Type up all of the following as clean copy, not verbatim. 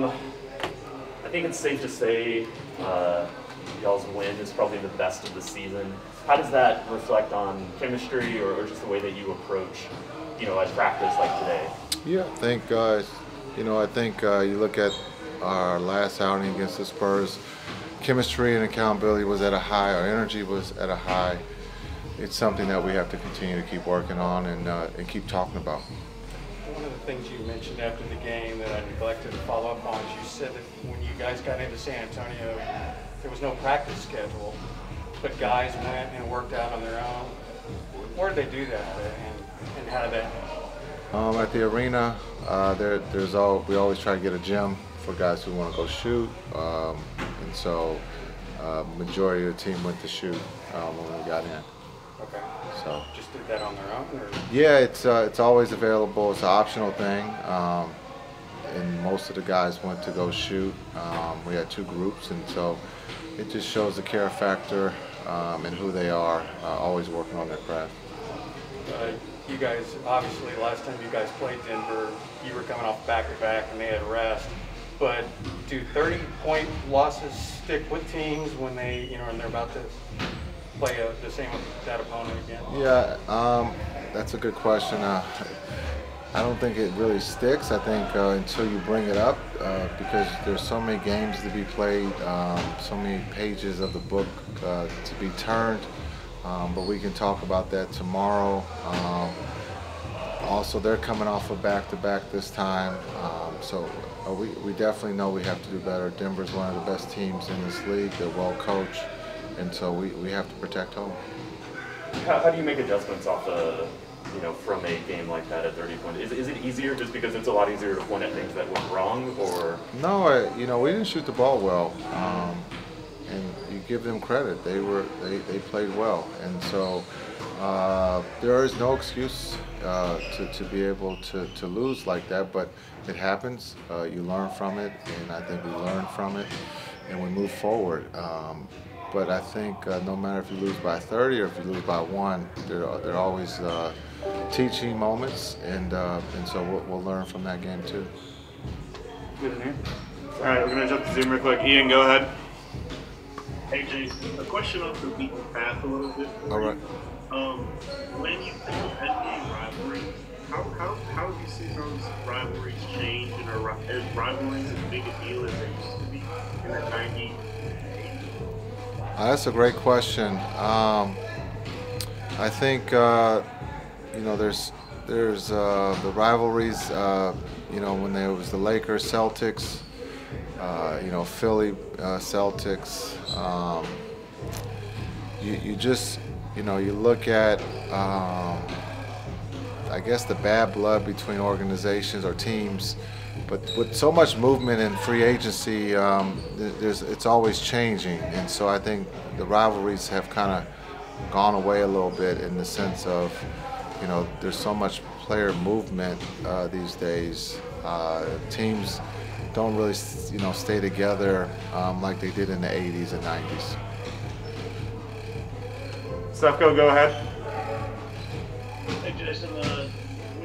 I think it's safe to say y'all's win is probably the best of the season. How does that reflect on chemistry or just the way that you approach, a practice like today? Yeah, I think, you look at our last outing against the Spurs, chemistry and accountability was at a high, our energy was at a high. It's something that we have to continue to keep working on and keep talking about. One of the things you mentioned after the game that I neglected to follow up on is you said that when you guys got into San Antonio, there was no practice schedule, but guys went and worked out on their own. Where did they do that, and how did that happen? At the arena, we always try to get a gym for guys who want to go shoot, and so majority of the team went to shoot when we got in. Okay. So just did that on their own, or? Yeah, it's always available. It's an optional thing, and most of the guys went to go shoot. We had two groups, and so it just shows the care factor and who they are, always working on their craft. You guys, obviously, last time you guys played Denver, you were coming off back-to-back and they had rest. But do 30-point losses stick with teams when they, and they're about to play the same with that opponent again? Yeah, that's a good question. I don't think it really sticks. I think until you bring it up, because there's so many games to be played, so many pages of the book to be turned. But we can talk about that tomorrow. Also, they're coming off a back-to-back this time, so we definitely know we have to do better. Denver's one of the best teams in this league. They're well coached, and so we have to protect home. How do you make adjustments off from a game like that at 30 points? Is it easier just because it's a lot easier to point at things that went wrong, or? No, we didn't shoot the ball well, and you give them credit. They played well, and so there is no excuse to be able to lose like that, but it happens. You learn from it, and I think we learned from it, and we move forward. But I think no matter if you lose by 30 or if you lose by 1, there are always teaching moments, and so we'll learn from that game too. Good in here. All right, we're gonna jump to Zoom real quick. Ian, go ahead. Hey Jason, a question off the beaten path a little bit. All right. When you think of NBA rivalries, how have you seen those rivalries change, and are rivalries as big a deal as they used to be in the 90s? That's a great question. I think there's the rivalries. When there was the Lakers, Celtics, Philly, Celtics. You look at I guess the bad blood between organizations or teams. But with so much movement and free agency, it's always changing, and so I think the rivalries have kind of gone away a little bit in the sense of, there's so much player movement these days. Teams don't really, stay together like they did in the 80s and 90s. Stefko, go ahead. Hey Jason, when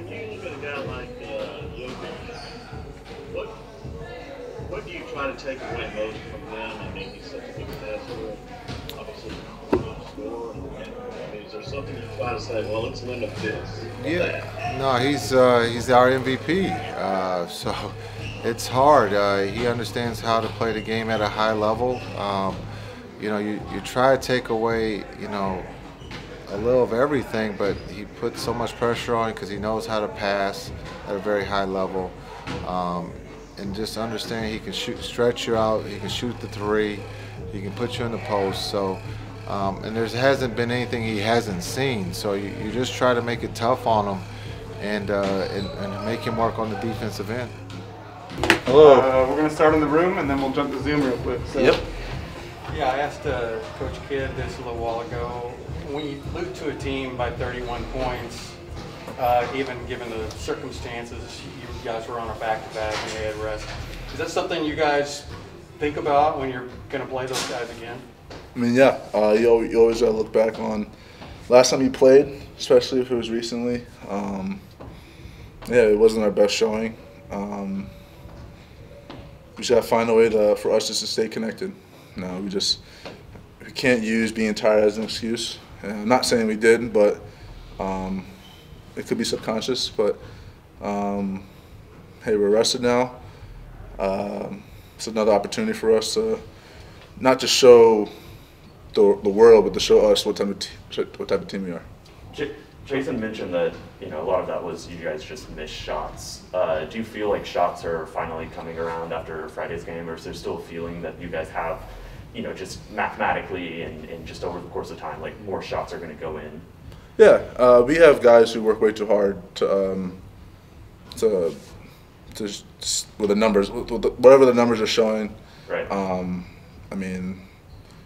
you look at a guy like Jokic, what do you try to take away most from them and make you such a big passer? Obviously, score. Is there something you try to say? Well, let's limit this. Yeah, no, he's our MVP. So it's hard. He understands how to play the game at a high level. You try to take away, a little of everything, but he puts so much pressure on because he knows how to pass at a very high level. And just understand he can stretch you out, he can shoot the three, he can put you in the post. So, and there hasn't been anything he hasn't seen. So you just try to make it tough on him and make him work on the defensive end. Hello. We're going to start in the room, and then we'll jump to Zoom real quick. So. Yep. Yeah, I asked Coach Kidd this a little while ago. When you lose to a team by 31 points, even given the circumstances, you guys were on a back-to-back and they had rest. Is that something you guys think about when you're going to play those guys again? I mean, yeah. You always got to look back on last time you played, especially if it was recently. Yeah, it wasn't our best showing. just gotta find a way for us just to stay connected. No, we can't use being tired as an excuse. I'm not saying we did, but it could be subconscious. But hey, we're rested now. It's another opportunity for us to not just show the world, but to show us what type of team we are. Jason mentioned that a lot of that was you guys just missed shots. Do you feel like shots are finally coming around after Friday's game, or is there still a feeling that you guys have, just mathematically and just over the course of time, like more shots are going to go in? Yeah, we have guys who work way too hard with the numbers, whatever the numbers are showing. Right. I mean,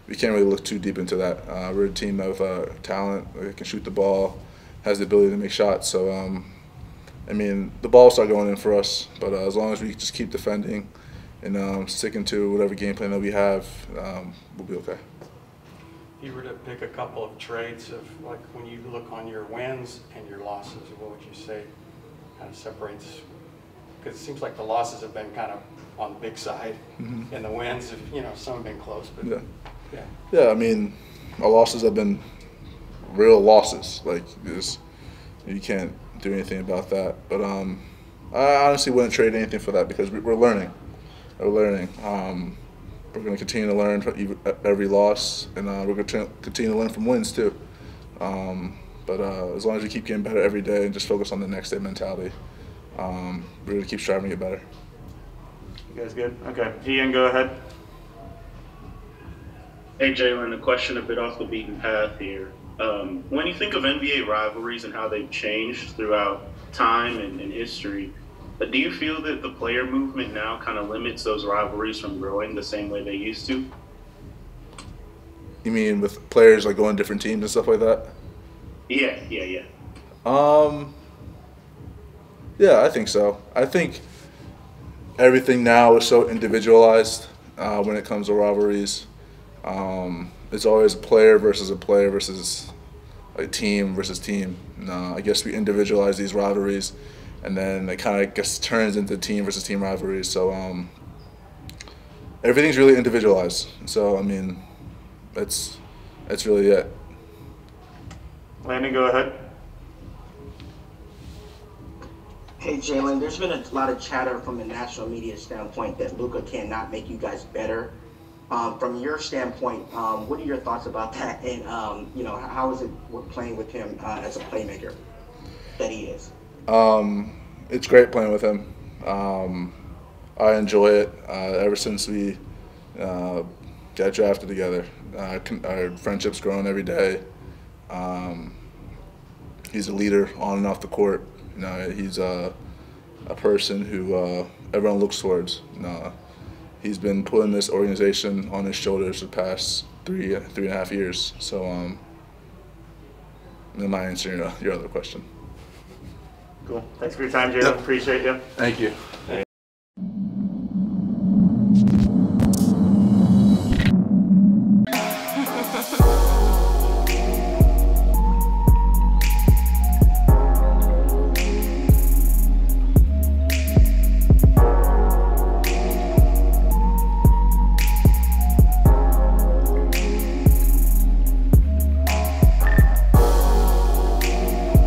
we can't really look too deep into that. We're a team of talent that can shoot the ball, has the ability to make shots. So, I mean, the ball will start going in for us. But as long as we just keep defending and sticking to whatever game plan that we have, we'll be okay. If you were to pick a couple of traits of, like, when you look on your wins and your losses, what would you say kind of separates? Because it seems like the losses have been kind of on the big side, and the wins, some have been close. But yeah. I mean, our losses have been real losses. Like, you can't do anything about that. But I honestly wouldn't trade anything for that because we're learning. We're learning. We're going to continue to learn from every loss, and we're going to continue to learn from wins too. But as long as we keep getting better every day and just focus on the next day mentality, we're going to keep striving to get better. You guys good? Okay. Ian, go ahead. Hey, Jalen, a question a bit off the beaten path here. When you think of NBA rivalries and how they've changed throughout time and history, do you feel that the player movement now kind of limits those rivalries from growing the same way they used to? You mean with players like going to different teams and stuff like that? Yeah. Yeah, I think so. I think everything now is so individualized when it comes to rivalries. It's always a player versus a team versus team. I guess we individualize these rivalries, and then it kind of turns into team versus team rivalries. So everything's really individualized. So I mean, that's really it. Landon, go ahead. Hey Jalen, there's been a lot of chatter from the national media standpoint that Luka cannot make you guys better. From your standpoint, what are your thoughts about that? And how is it playing with him as a playmaker that he is? It's great playing with him. I enjoy it. Ever since we got drafted together, our friendship's grown every day. He's a leader on and off the court. He's a person who everyone looks towards. He's been putting this organization on his shoulders the past three and a half years. So, am I answering your other question? Cool. Thanks for your time, Jalen. Appreciate you. Thank you.